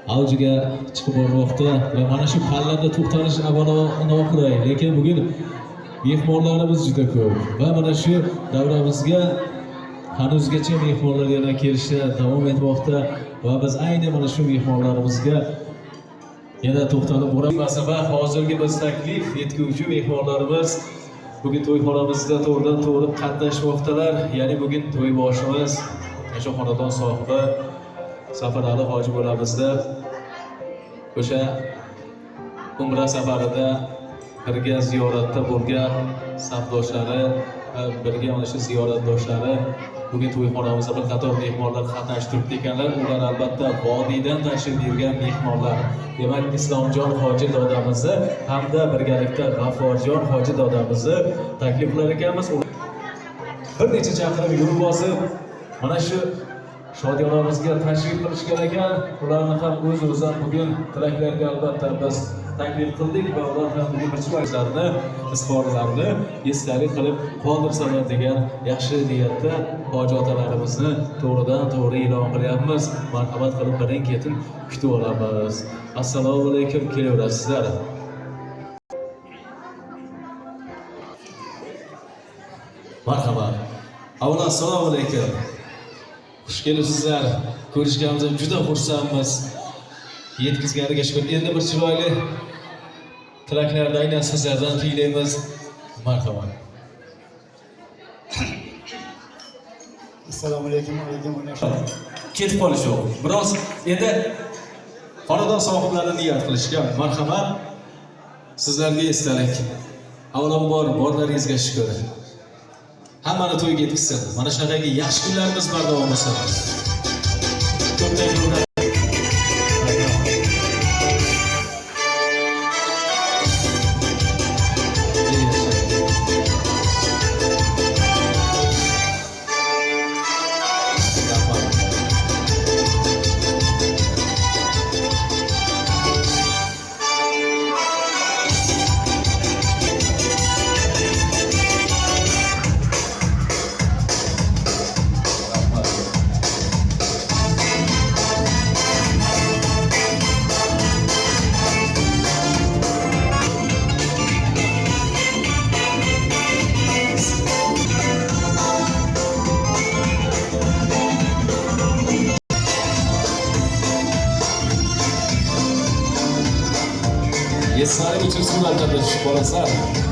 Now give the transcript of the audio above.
avjiga chiqib bormoqda va mana shu pallada to'xtalish avvalo noqulay, lekin bugun mehmonlarimiz juda ko'p va mana shu davramizga hanuzgacha mehmonlar yana kelishda davom etmoqda va biz ayni mana shu mehmonlarimizga yana to'xtalib boramiz va hozirgi biz taklif etguvchi mehmonlarimiz bugün to'yxonamizda to'g'ridan to'g'ri qatnashmoqdalar. Ya'ni bugün to'yboshimiz o'sha xonadon sohibi Safarali hoji bo'lamizda o'sha umra safarida birga ziyoratda bo'lgan safdoshlari, birga mana shu ziyoratdoshlari bugün to'yxonamizda bir qator mehmonlar qatnashtirib ekanlar. Ular albatta vodiydan tashrif buyurgan mehmonlar. Demak, Islomjon hoji dodamizni hamda birgalikda G'afforjon hoji dodamizni takliflar ekanmiz. Bir necha chaqirim yo'l bosib mana shu shodiyonamizga tashrif qilishgan ekan. Ularni ham o'z-o'zidan bugün tilaklarga albatta biz taklif qildik va ular ham bugün birchiliklarni, izhorlarni esdalik qilib qoldirsalar degan yaxshi niyatda hoji otalarimizni to'g'ridan to'g'ri e'lon qilyapmiz. Marhamat qilib birin-ketin kutib olamiz. Assalomu alaykum, kelaverasizlar. Marhamat. Avvalo assalomu alaykum. Xush kelibsizlar. Ko'rishganimizdan juda xursandmiz. Yetkazganiga shukur. Endi bir chiroyli tilaklarni aynan sizlardan tinglaymiz. Marhamat. Assalomu alaykum. Ketib qolish yo'q. Biroz endi xonadon sohiblari niyat qilishgan. Marhamat. Sizlarga esdalik. Avvalambor borlaringizga shukur. Hammani to'yga yetkazsin. Mana shunaqangi yaxshi kunlarimiz bardavom bo'lsin. Yesari uchun suratlarda tushib qolasan.